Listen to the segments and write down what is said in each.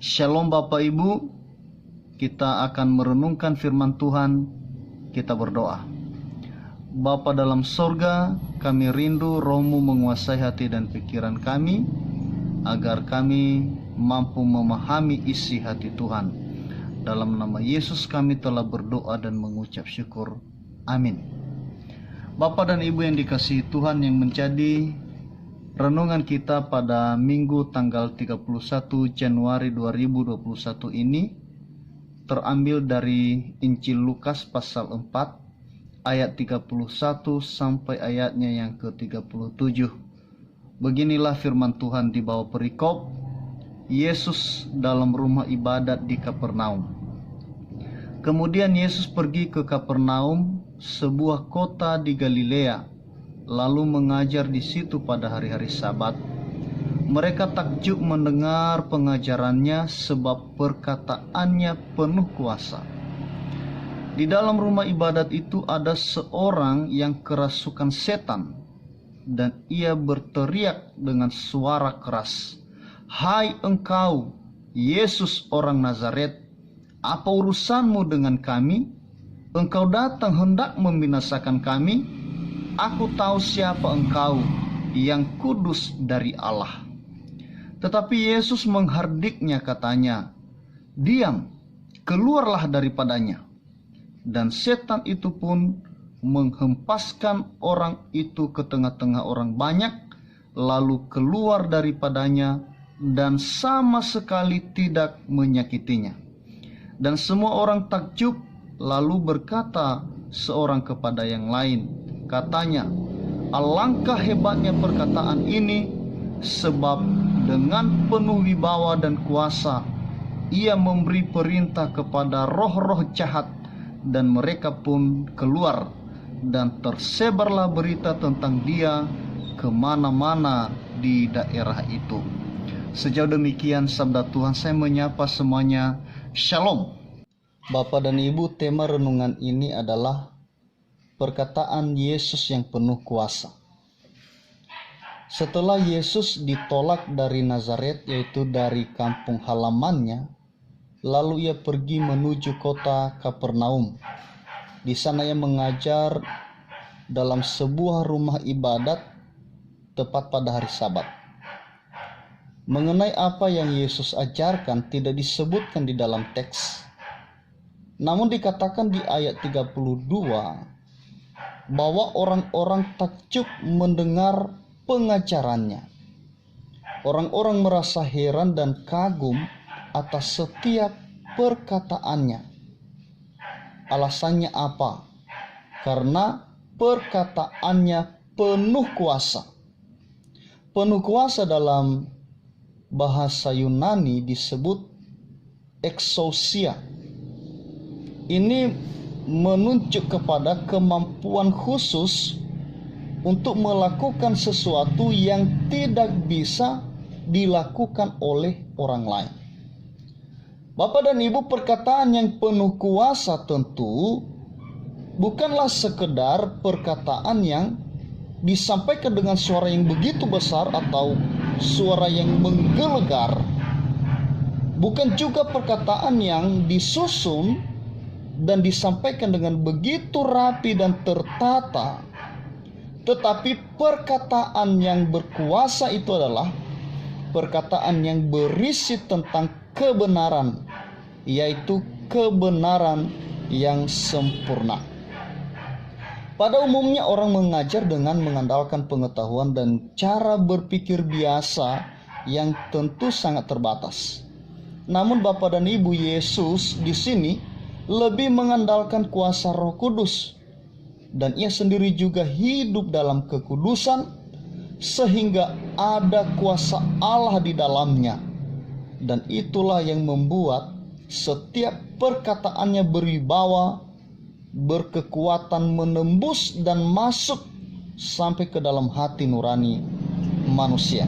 Shalom Bapak Ibu, kita akan merenungkan firman Tuhan. Kita berdoa. Bapa dalam sorga, kami rindu Roh-Mu menguasai hati dan pikiran kami, agar kami mampu memahami isi hati Tuhan. Dalam nama Yesus kami telah berdoa dan mengucap syukur. Amin. Bapak dan Ibu yang dikasihi Tuhan, yang menjadi renungan kita pada Minggu tanggal 31 Januari 2021 ini terambil dari Injil Lukas pasal 4 ayat 31 sampai ayatnya yang ke-37. Beginilah firman Tuhan di bawah perikop Yesus dalam rumah ibadat di Kapernaum. Kemudian Yesus pergi ke Kapernaum, sebuah kota di Galilea, lalu mengajar di situ pada hari-hari Sabat. Mereka takjub mendengar pengajarannya, sebab perkataannya penuh kuasa. Di dalam rumah ibadat itu ada seorang yang kerasukan setan, dan ia berteriak dengan suara keras, "Hai engkau, Yesus orang Nazaret, apa urusanmu dengan kami? Engkau datang hendak membinasakan kami? Aku tahu siapa engkau, yang kudus dari Allah." Tetapi Yesus menghardiknya, katanya, "Diam, keluarlah daripadanya." Dan setan itu pun menghempaskan orang itu ke tengah-tengah orang banyak, lalu keluar daripadanya dan sama sekali tidak menyakitinya. Dan semua orang takjub, lalu berkata seorang kepada yang lain, katanya, "Alangkah hebatnya perkataan ini, sebab dengan penuh wibawa dan kuasa ia memberi perintah kepada roh-roh jahat, dan mereka pun keluar, dan tersebarlah berita tentang dia kemana-mana di daerah itu." Sejauh demikian sabda Tuhan. Saya menyapa semuanya, Shalom. Bapak dan Ibu, tema renungan ini adalah perkataan Yesus yang penuh kuasa. Setelah Yesus ditolak dari Nazaret, yaitu dari kampung halamannya, lalu ia pergi menuju kota Kapernaum. Di sana ia mengajar dalam sebuah rumah ibadat tepat pada hari Sabat. Mengenai apa yang Yesus ajarkan tidak disebutkan di dalam teks. Namun dikatakan di ayat 32 bahwa orang-orang takjub mendengar pengajarannya. Orang-orang merasa heran dan kagum atas setiap perkataannya. Alasannya apa? Karena perkataannya penuh kuasa. Penuh kuasa dalam bahasa Yunani disebut exousia. Ini menunjuk kepada kemampuan khusus untuk melakukan sesuatu yang tidak bisa dilakukan oleh orang lain. Bapak dan Ibu, perkataan yang penuh kuasa tentu bukanlah sekedar perkataan yang disampaikan dengan suara yang begitu besar atau suara yang menggelegar. Bukan juga perkataan yang disusun dan disampaikan dengan begitu rapi dan tertata. Tetapi perkataan yang berkuasa itu adalah perkataan yang berisi tentang kebenaran, yaitu kebenaran yang sempurna. Pada umumnya orang mengajar dengan mengandalkan pengetahuan dan cara berpikir biasa yang tentu sangat terbatas. Namun Bapak dan Ibu, Yesus di sini lebih mengandalkan kuasa Roh Kudus, dan ia sendiri juga hidup dalam kekudusan, sehingga ada kuasa Allah di dalamnya. Dan itulah yang membuat setiap perkataannya berwibawa, berkekuatan menembus dan masuk sampai ke dalam hati nurani manusia.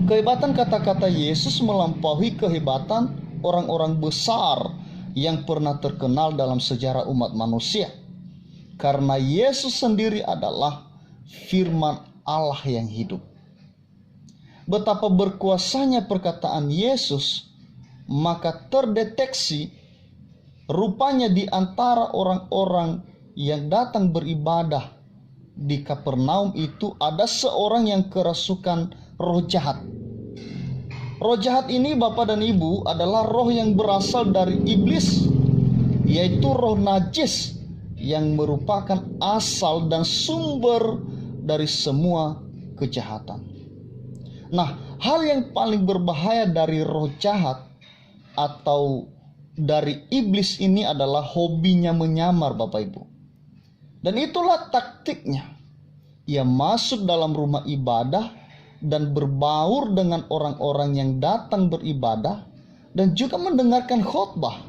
Kehebatan kata-kata Yesus melampaui kehebatan orang-orang besar yang pernah terkenal dalam sejarah umat manusia. Karena Yesus sendiri adalah firman Allah yang hidup. Betapa berkuasanya perkataan Yesus maka terdeteksi rupanya di antara orang-orang yang datang beribadah di Kapernaum itu ada seorang yang kerasukan roh jahat. Roh jahat ini Bapak dan Ibu adalah roh yang berasal dari iblis, yaitu roh najis yang merupakan asal dan sumber dari semua kejahatan. Nah, hal yang paling berbahaya dari roh jahat atau dari iblis ini adalah hobinya menyamar, Bapak Ibu. Dan itulah taktiknya. Ia masuk dalam rumah ibadah dan berbaur dengan orang-orang yang datang beribadah dan juga mendengarkan khotbah.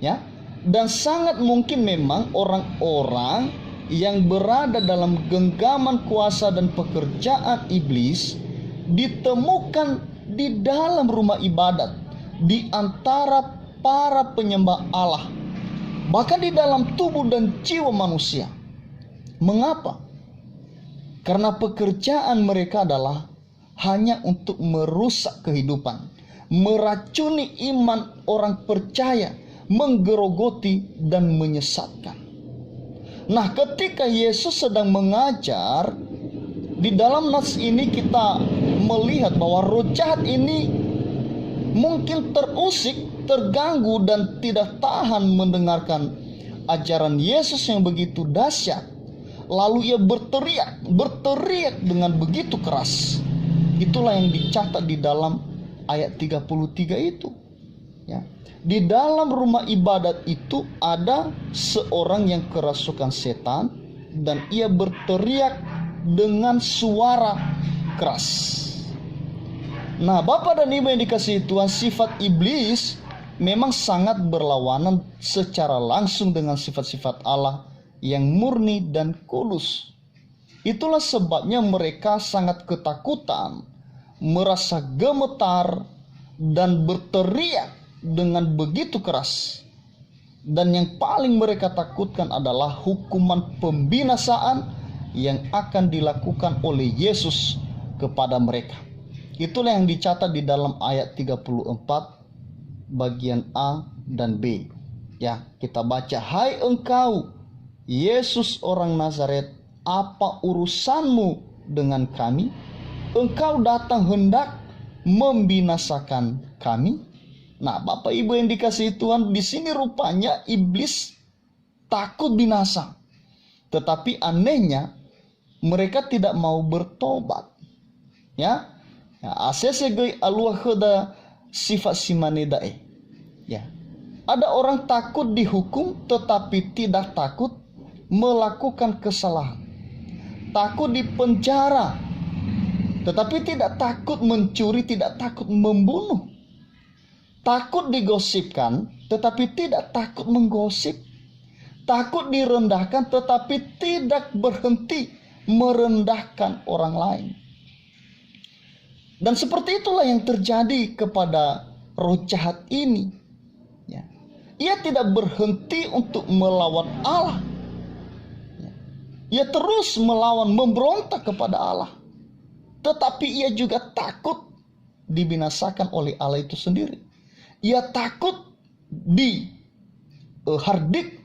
Ya. Dan sangat mungkin memang orang-orang yang berada dalam genggaman kuasa dan pekerjaan iblis ditemukan di dalam rumah ibadat, di antara para penyembah Allah, bahkan di dalam tubuh dan jiwa manusia. Mengapa? Karena pekerjaan mereka adalah hanya untuk merusak kehidupan, meracuni iman orang percaya, menggerogoti dan menyesatkan. Nah, ketika Yesus sedang mengajar, di dalam nas ini kita melihat bahwa roh jahat ini mungkin terusik, terganggu dan tidak tahan mendengarkan ajaran Yesus yang begitu dahsyat. Lalu ia berteriak dengan begitu keras. Itulah yang dicatat di dalam ayat 33 itu. Ya. Di dalam rumah ibadat itu ada seorang yang kerasukan setan dan ia berteriak dengan suara keras. Nah, Bapak dan Ibu yang dikasihi Tuhan, sifat iblis memang sangat berlawanan secara langsung dengan sifat-sifat Allah yang murni dan kudus. Itulah sebabnya mereka sangat ketakutan, merasa gemetar, dan berteriak dengan begitu keras. Dan yang paling mereka takutkan adalah hukuman pembinasaan yang akan dilakukan oleh Yesus kepada mereka. Itulah yang dicatat di dalam ayat 34 bagian A dan B. Ya, kita baca, "Hai engkau Yesus orang Nazaret, apa urusanmu dengan kami? Engkau datang hendak membinasakan kami?" Nah, Bapak Ibu yang dikasihi Tuhan, di sini rupanya iblis takut binasa. Tetapi anehnya mereka tidak mau bertobat. Ya. Asesegei alua heda sifat simanedae. Ya. Ada orang takut dihukum tetapi tidak takut melakukan kesalahan. Takut dipenjara tetapi tidak takut mencuri, tidak takut membunuh. Takut digosipkan tetapi tidak takut menggosip. Takut direndahkan tetapi tidak berhenti merendahkan orang lain. Dan seperti itulah yang terjadi kepada roh jahat ini. Ya. Ia tidak berhenti untuk melawan Allah. Ya. Ia terus melawan, memberontak kepada Allah. Tetapi ia juga takut dibinasakan oleh Allah itu sendiri. Ia takut dihardik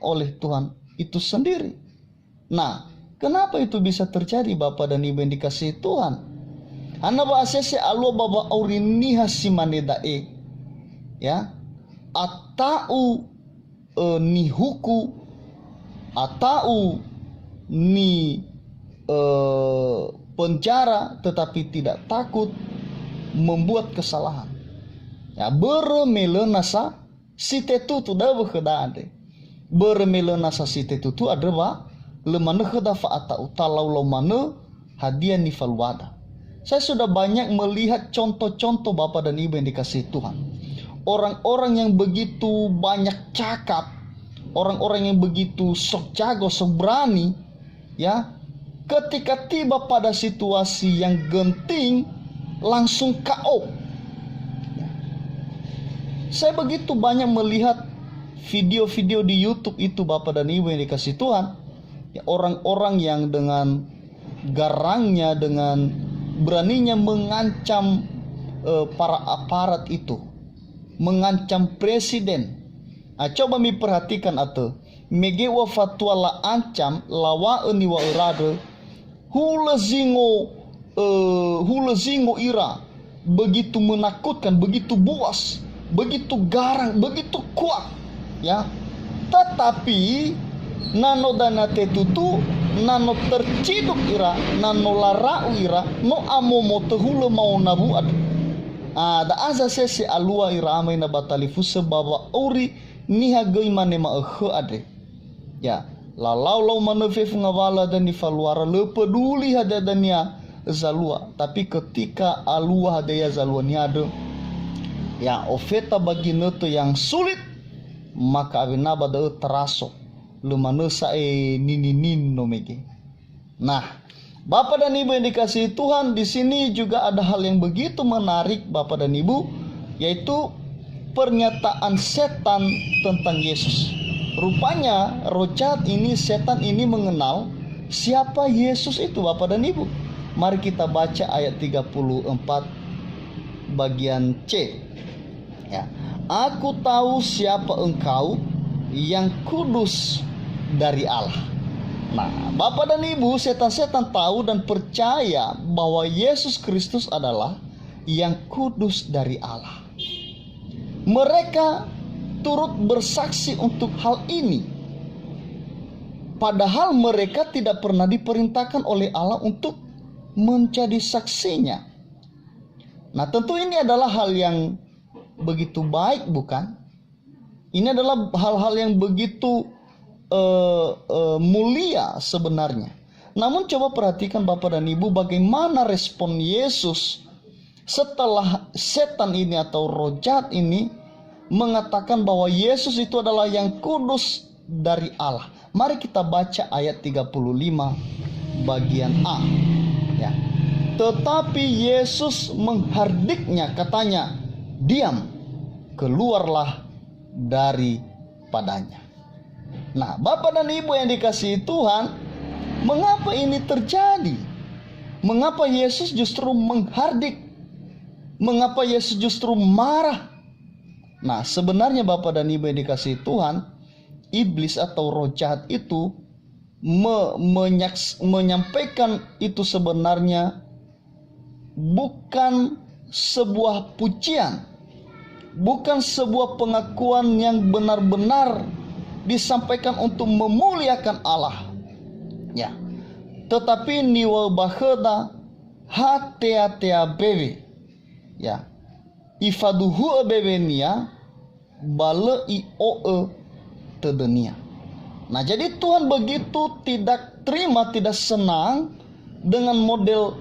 oleh Tuhan itu sendiri. Nah, kenapa itu bisa terjadi, Bapak dan Ibu yang dikasihi Tuhan? Ana ba asese alwa baba aurini hasimanedae. Ya. Atau ni huku atau ni penjara tetapi tidak takut membuat kesalahan. Ya, beremelenasa sitetutu da bekhedade. Beremelenasa sitetutu adalah lemana khedafa atau talau lomana hadiah nifalwada. Saya sudah banyak melihat contoh-contoh Bapak dan Ibu yang dikasihi Tuhan. Orang-orang yang begitu banyak cakap, orang-orang yang begitu sok jago, sok berani, ya, ketika tiba pada situasi yang genting langsung KO. Saya begitu banyak melihat video-video di YouTube itu, Bapak dan Ibu yang dikasihi Tuhan, ya, orang-orang yang dengan garangnya, dengan beraninya mengancam para aparat itu, mengancam presiden. Coba mi perhatikan atau mege wa fatwa la ancam lawa eni wa urade hula zingo ira, begitu menakutkan, begitu buas, begitu garang, begitu kuat, ya. Tetapi nano dana tetutu, nano terciduk ira, nano larau ira, no amo moto hula mau nabuat. Da aza sese alua ira amai na batali fuse baba ori niha goi mane ma ade. Ya, lalau maneve fungawala dan ifaluara le peduli hada dania zalua, tapi ketika alua hadaya zalua niado ya ofeta bagi neto yang sulit, maka avinaba da teraso lumanesa ninin nomege. Nah, Bapak dan Ibu yang dikasihi Tuhan, di sini juga ada hal yang begitu menarik Bapak dan Ibu, yaitu pernyataan setan tentang Yesus. Rupanya roh jahat ini, setan ini mengenal siapa Yesus itu Bapak dan Ibu. Mari kita baca ayat 34 bagian C. Ya. Aku tahu siapa engkau, yang kudus dari Allah. Nah, Bapak dan Ibu, setan-setan tahu dan percaya bahwa Yesus Kristus adalah yang kudus dari Allah. Mereka turut bersaksi untuk hal ini. Padahal mereka tidak pernah diperintahkan oleh Allah untuk menjadi saksinya. Nah, tentu ini adalah hal yang begitu baik, bukan? Ini adalah hal-hal yang begitu mulia sebenarnya. Namun coba perhatikan Bapak dan Ibu, bagaimana respon Yesus setelah setan ini atau roh jahat ini mengatakan bahwa Yesus itu adalah yang kudus dari Allah. Mari kita baca ayat 35 bagian A. Ya. Tetapi Yesus menghardiknya, katanya, diam, keluarlah daripadanya. Nah, Bapak dan Ibu yang dikasihi Tuhan, mengapa ini terjadi? Mengapa Yesus justru menghardik? Mengapa Yesus justru marah? Nah, sebenarnya Bapak dan Ibu yang dikasihi Tuhan, iblis atau roh jahat itu menyampaikan itu sebenarnya bukan sebuah pujian, bukan sebuah pengakuan yang benar-benar disampaikan untuk memuliakan Allah. Ya. Tetapi niwa baheda hatea bebe. Ya. Ifaduhu bebenia bale ioe tedenia. Nah, jadi Tuhan begitu tidak terima, tidak senang dengan model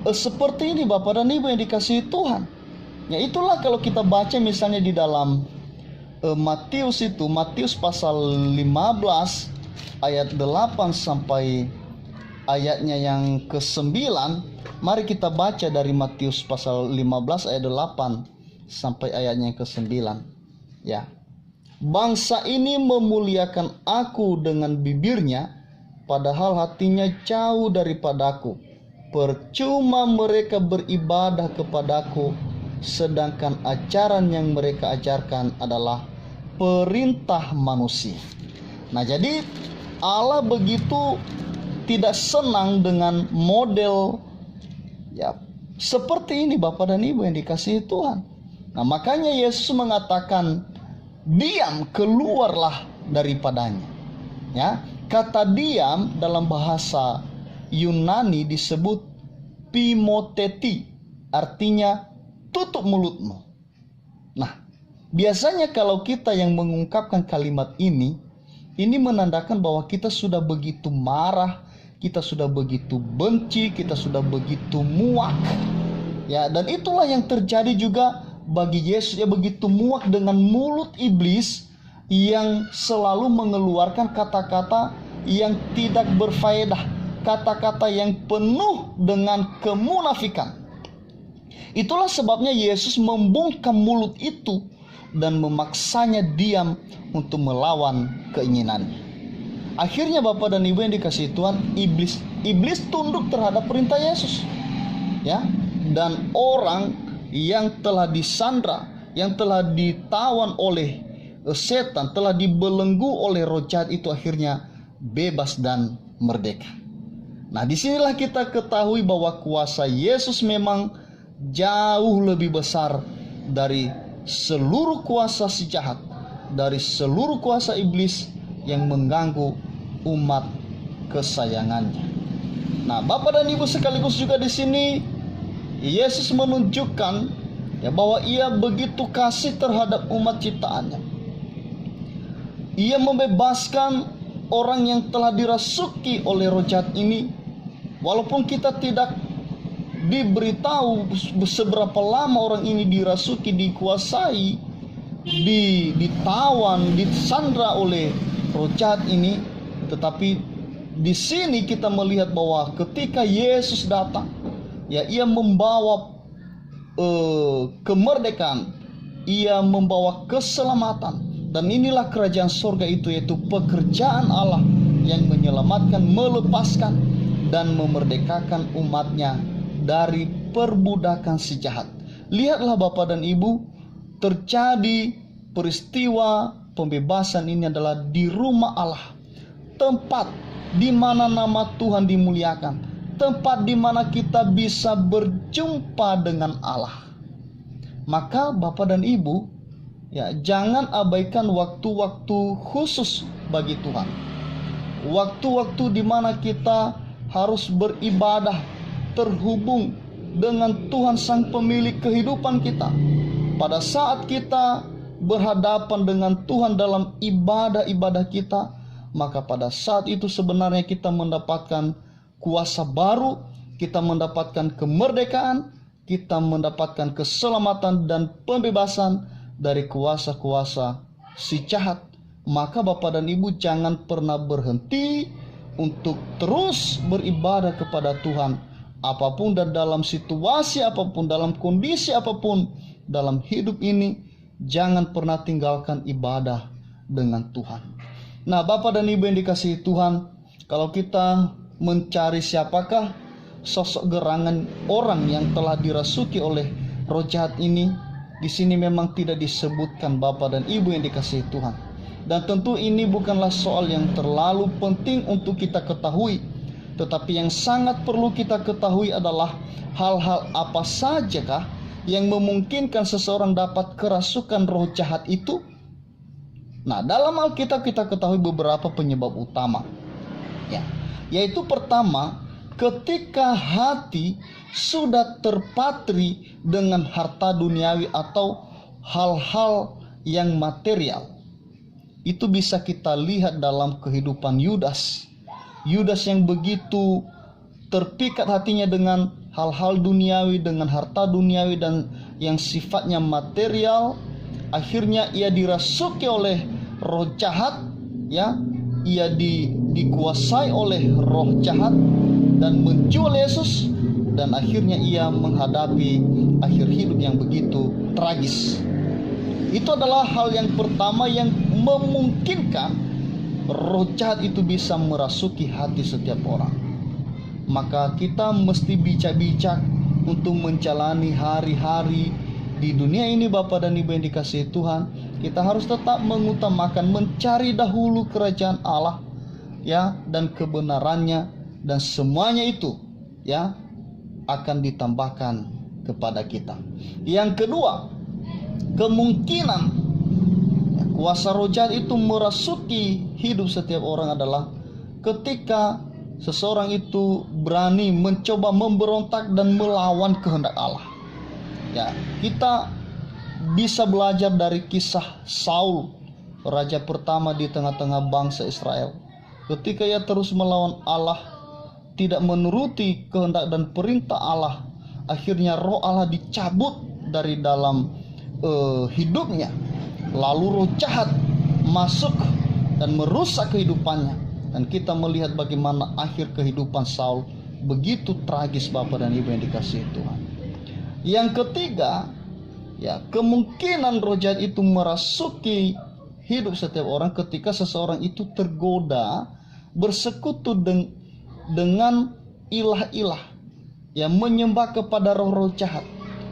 seperti ini Bapak dan Ibu yang dikasihi Tuhan. Ya, itulah kalau kita baca misalnya di dalam Matius itu, Matius pasal 15 ayat 8 sampai ayatnya yang ke-9. Mari kita baca dari Matius pasal 15 ayat 8 sampai ayatnya yang ke-9. Ya. Bangsa ini memuliakan aku dengan bibirnya, padahal hatinya jauh daripadaku. Percuma mereka beribadah kepadaku, sedangkan ajaran yang mereka ajarkan adalah perintah manusia. Nah, jadi Allah begitu tidak senang dengan model ya seperti ini Bapak dan Ibu yang dikasihi Tuhan. Nah, makanya Yesus mengatakan, diam, keluarlah daripadanya. Ya, kata diam dalam bahasa Yunani disebut pimoteti, artinya tutup mulutmu. Nah, biasanya kalau kita yang mengungkapkan kalimat ini menandakan bahwa kita sudah begitu marah, kita sudah begitu benci, kita sudah begitu muak. Ya, dan itulah yang terjadi juga bagi Yesus. Ya, begitu muak dengan mulut iblis yang selalu mengeluarkan kata-kata yang tidak berfaedah, kata-kata yang penuh dengan kemunafikan. Itulah sebabnya Yesus membungkam mulut itu dan memaksanya diam untuk melawan keinginannya. Akhirnya Bapak dan Ibu yang dikasihi Tuhan, iblis tunduk terhadap perintah Yesus. Ya, dan orang yang telah disandra, yang telah ditawan oleh setan, telah dibelenggu oleh roh jahat itu akhirnya bebas dan merdeka. Nah, disinilah kita ketahui bahwa kuasa Yesus memang jauh lebih besar dari seluruh kuasa si jahat, dari seluruh kuasa iblis yang mengganggu umat kesayangannya. Nah, Bapak dan Ibu sekaligus juga di sini Yesus menunjukkan ya bahwa Ia begitu kasih terhadap umat ciptaannya. Ia membebaskan orang yang telah dirasuki oleh roh jahat ini, walaupun kita tidak diberitahu seberapa lama orang ini dirasuki, dikuasai, ditawan, disandra oleh roh jahat ini. Tetapi di sini kita melihat bahwa ketika Yesus datang, ya, Ia membawa kemerdekaan, Ia membawa keselamatan. Dan inilah kerajaan sorga itu, yaitu pekerjaan Allah yang menyelamatkan, melepaskan, dan memerdekakan umatnya dari perbudakan si jahat. Lihatlah Bapak dan Ibu, terjadi peristiwa pembebasan ini adalah di rumah Allah, tempat di mana nama Tuhan dimuliakan, tempat di mana kita bisa berjumpa dengan Allah. Maka Bapak dan Ibu, ya, jangan abaikan waktu-waktu khusus bagi Tuhan. Waktu-waktu di mana kita harus beribadah, terhubung dengan Tuhan Sang Pemilik kehidupan kita. Pada saat kita berhadapan dengan Tuhan dalam ibadah-ibadah kita, maka pada saat itu sebenarnya kita mendapatkan kuasa baru, kita mendapatkan kemerdekaan, kita mendapatkan keselamatan dan pembebasan dari kuasa-kuasa si jahat. Maka Bapak dan Ibu jangan pernah berhenti untuk terus beribadah kepada Tuhan. Apapun dan dalam situasi apapun, dalam kondisi apapun dalam hidup ini, jangan pernah tinggalkan ibadah dengan Tuhan. Nah, Bapak dan Ibu yang dikasihi Tuhan, kalau kita mencari siapakah sosok gerangan orang yang telah dirasuki oleh roh jahat ini, di sini memang tidak disebutkan Bapak dan Ibu yang dikasihi Tuhan. Dan tentu ini bukanlah soal yang terlalu penting untuk kita ketahui. Tetapi yang sangat perlu kita ketahui adalah hal-hal apa sajakah yang memungkinkan seseorang dapat kerasukan roh jahat itu. Nah, dalam Alkitab kita ketahui beberapa penyebab utama, ya, yaitu pertama, ketika hati sudah terpatri dengan harta duniawi atau hal-hal yang material. Itu bisa kita lihat dalam kehidupan Yudas. Yudas yang begitu terpikat hatinya dengan hal-hal duniawi, dengan harta duniawi dan yang sifatnya material, akhirnya ia dirasuki oleh roh jahat, ya. Ia dikuasai oleh roh jahat dan menjual Yesus, dan akhirnya ia menghadapi akhir hidup yang begitu tragis. Itu adalah hal yang pertama yang memungkinkan roh jahat itu bisa merasuki hati setiap orang. Maka kita mesti bijak-bijak untuk menjalani hari-hari di dunia ini, Bapak dan Ibu yang dikasihi Tuhan. Kita harus tetap mengutamakan mencari dahulu kerajaan Allah, ya, dan kebenarannya, dan semuanya itu, ya, akan ditambahkan kepada kita. Yang kedua, kemungkinan kuasa roh jahat itu merasuki hidup setiap orang adalah ketika seseorang itu berani mencoba memberontak dan melawan kehendak Allah. Ya, kita bisa belajar dari kisah Saul, raja pertama di tengah-tengah bangsa Israel. Ketika ia terus melawan Allah, tidak menuruti kehendak dan perintah Allah, akhirnya roh Allah dicabut dari dalam hidupnya. Lalu roh jahat masuk dan merusak kehidupannya. Dan kita melihat bagaimana akhir kehidupan Saul begitu tragis, Bapak dan Ibu yang dikasihi Tuhan. Yang ketiga, ya, kemungkinan roh jahat itu merasuki hidup setiap orang ketika seseorang itu tergoda bersekutu dengan ilah-ilah yang menyembah kepada roh-roh jahat,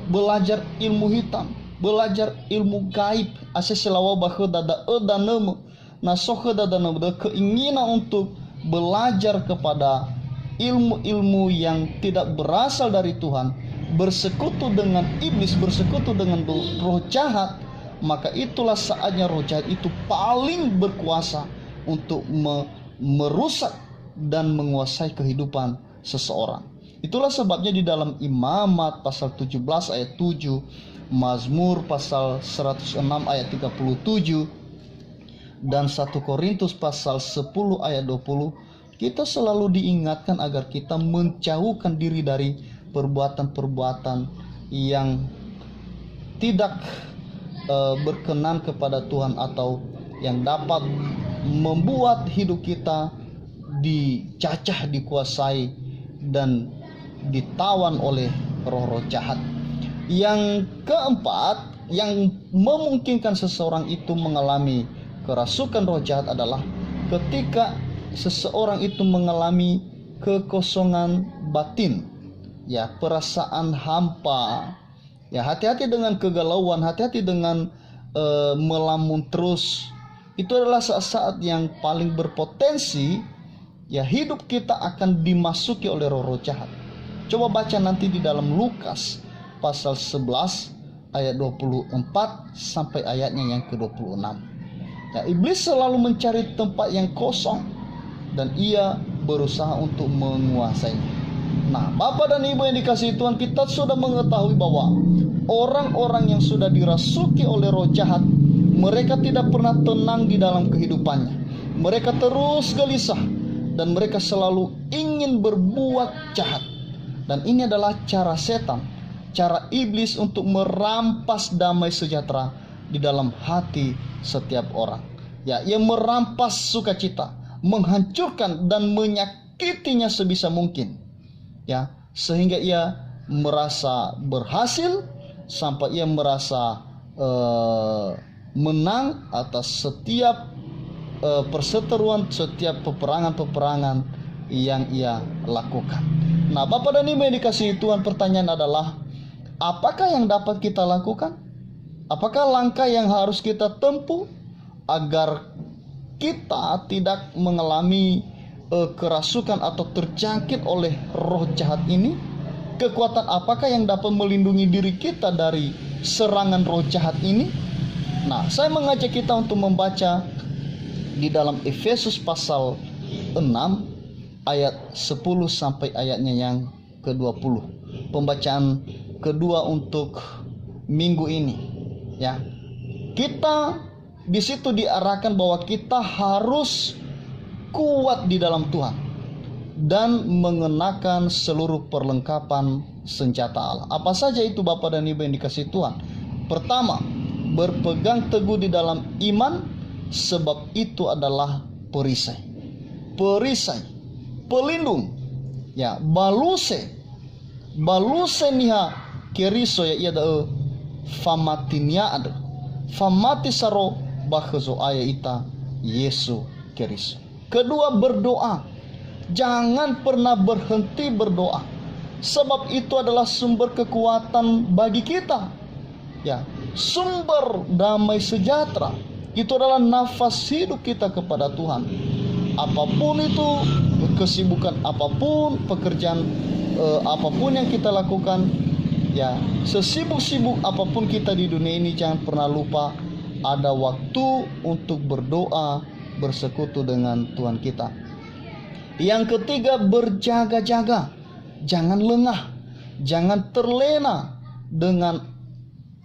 belajar ilmu hitam, belajar ilmu gaib, asa selawa bahwa dada edanemu, nasohe dadanemu, keinginan untuk belajar kepada ilmu-ilmu yang tidak berasal dari Tuhan, bersekutu dengan iblis, bersekutu dengan roh jahat, maka itulah saatnya roh jahat itu paling berkuasa untuk merusak dan menguasai kehidupan seseorang. Itulah sebabnya di dalam Imamat pasal 17 ayat 7, Mazmur pasal 106 ayat 37, dan 1 Korintus pasal 10 ayat 20, kita selalu diingatkan agar kita menjauhkan diri dari perbuatan-perbuatan yang tidak berkenan kepada Tuhan, atau yang dapat membuat hidup kita dicacah, dikuasai, dan ditawan oleh roh-roh jahat. Yang keempat, yang memungkinkan seseorang itu mengalami kerasukan roh jahat adalah ketika seseorang itu mengalami kekosongan batin, ya, perasaan hampa, ya, hati-hati dengan kegalauan, hati-hati dengan melamun terus. Itu adalah saat-saat yang paling berpotensi, ya, hidup kita akan dimasuki oleh roh-roh jahat. Coba baca nanti di dalam Lukas pasal 11 ayat 24 sampai ayatnya yang ke-26. Ya, iblis selalu mencari tempat yang kosong dan ia berusaha untuk menguasainya. Nah, Bapak dan Ibu yang dikasihi Tuhan, kita sudah mengetahui bahwa orang-orang yang sudah dirasuki oleh roh jahat, mereka tidak pernah tenang di dalam kehidupannya. Mereka terus gelisah dan mereka selalu ingin berbuat jahat. Dan ini adalah cara setan, cara iblis untuk merampas damai sejahtera di dalam hati setiap orang. Ya, ia merampas sukacita, menghancurkan dan menyakitinya sebisa mungkin. Ya, sehingga ia merasa berhasil sampai ia merasa menang atas setiap perseteruan, setiap peperangan-peperangan yang ia lakukan. Nah, Bapak dan Ibu yang dikasihi Tuhan, pertanyaan adalah, apakah yang dapat kita lakukan? Apakah langkah yang harus kita tempuh agar kita tidak mengalami kerasukan atau terjangkit oleh roh jahat ini? Kekuatan apakah yang dapat melindungi diri kita dari serangan roh jahat ini? Nah, saya mengajak kita untuk membaca di dalam Efesus pasal 6 ayat 10 sampai ayatnya yang ke-20. Pembacaan kedua untuk minggu ini, ya. Kita di situ diarahkan bahwa kita harus kuat di dalam Tuhan dan mengenakan seluruh perlengkapan senjata Allah. Apa saja itu, Bapak dan Ibu yang dikasihi Tuhan? Pertama, berpegang teguh di dalam iman, sebab itu adalah perisai. Perisai, pelindung, ya, baluse niha keriso, ya, ia da famatinya ada famati saro bakhezo aya ita Yesu keriso. Kedua, berdoa. Jangan pernah berhenti berdoa, sebab itu adalah sumber kekuatan bagi kita, ya, sumber damai sejahtera. Itu adalah nafas hidup kita kepada Tuhan. Apapun itu, kesibukan apapun, pekerjaan apapun yang kita lakukan, ya, sesibuk-sibuk apapun kita di dunia ini, jangan pernah lupa ada waktu untuk berdoa, bersekutu dengan Tuhan kita. Yang ketiga, berjaga-jaga. Jangan lengah, jangan terlena dengan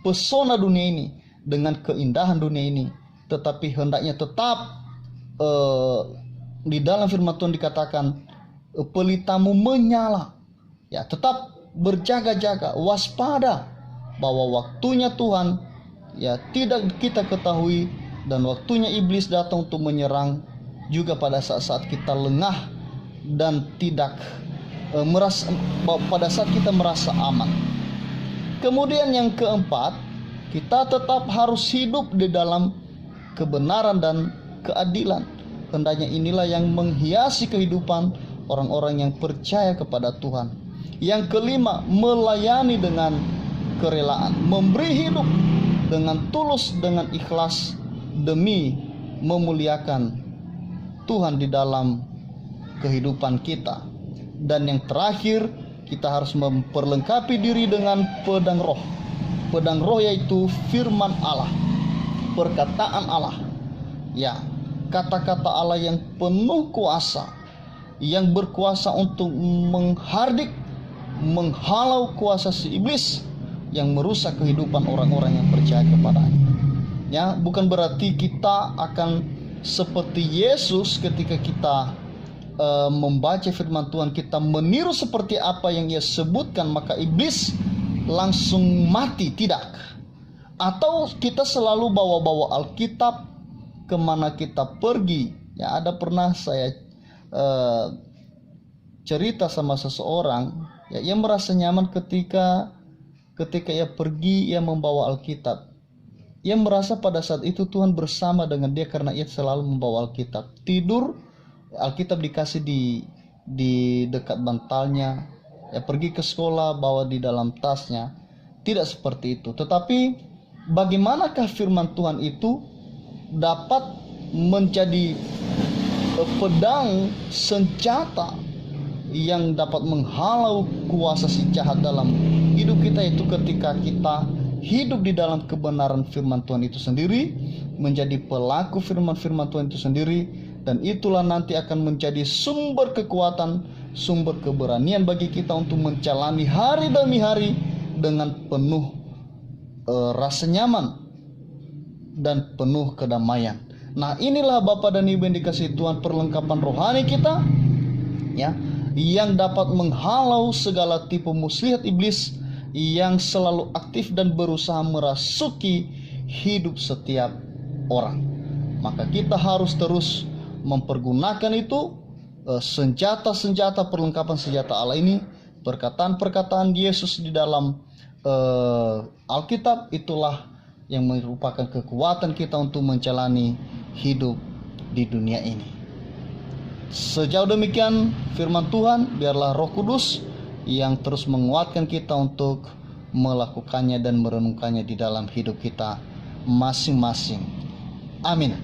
pesona dunia ini, dengan keindahan dunia ini, tetapi hendaknya tetap di dalam firman Tuhan dikatakan pelitamu menyala, ya, tetap berjaga-jaga, waspada bahwa waktunya Tuhan, ya, tidak kita ketahui, dan waktunya iblis datang untuk menyerang juga pada saat-saat kita lengah dan tidak merasa, pada saat kita merasa aman. Kemudian yang keempat, kita tetap harus hidup di dalam kebenaran dan keadilan. Hendaknya inilah yang menghiasi kehidupan orang-orang yang percaya kepada Tuhan. Yang kelima, melayani dengan kerelaan, memberi hidup dengan tulus, dengan ikhlas, demi memuliakan Tuhan di dalam kehidupan kita. Dan yang terakhir, kita harus memperlengkapi diri dengan pedang roh. Pedang roh yaitu firman Allah, perkataan Allah. Ya, kata-kata Allah yang penuh kuasa, yang berkuasa untuk menghardik, menghalau kuasa si iblis yang merusak kehidupan orang-orang yang percaya kepadanya. Ya, bukan berarti kita akan seperti Yesus ketika kita membaca firman Tuhan, kita meniru seperti apa yang Ia sebutkan maka iblis langsung mati, tidak. Atau kita selalu bawa-bawa Alkitab kemana kita pergi. Ya, ada pernah saya cerita sama seseorang, ya, ia merasa nyaman ketika ia pergi, ia membawa Alkitab. Ia merasa pada saat itu Tuhan bersama dengan dia karena ia selalu membawa Alkitab. Tidur, Alkitab dikasih di dekat bantalnya. Ya, pergi ke sekolah, bawa di dalam tasnya. Tidak seperti itu. Tetapi bagaimanakah firman Tuhan itu dapat menjadi pedang senjata yang dapat menghalau kuasa si jahat dalam hidup kita, itu ketika kita hidup di dalam kebenaran firman Tuhan itu sendiri, menjadi pelaku firman-firman Tuhan itu sendiri, dan itulah nanti akan menjadi sumber kekuatan, sumber keberanian bagi kita untuk menjalani hari demi hari dengan penuh rasa nyaman dan penuh kedamaian. Nah, inilah Bapak dan Ibu yang dikasihi Tuhan, perlengkapan rohani kita, ya, yang dapat menghalau segala tipu muslihat iblis yang selalu aktif dan berusaha merasuki hidup setiap orang. Maka kita harus terus mempergunakan itu, senjata-senjata, perlengkapan senjata Allah ini, perkataan-perkataan Yesus di dalam Alkitab, itulah yang merupakan kekuatan kita untuk menjalani hidup di dunia ini. Sejauh demikian firman Tuhan, biarlah Roh Kudus yang terus menguatkan kita untuk melakukannya dan merenungkannya di dalam hidup kita masing-masing. Amin.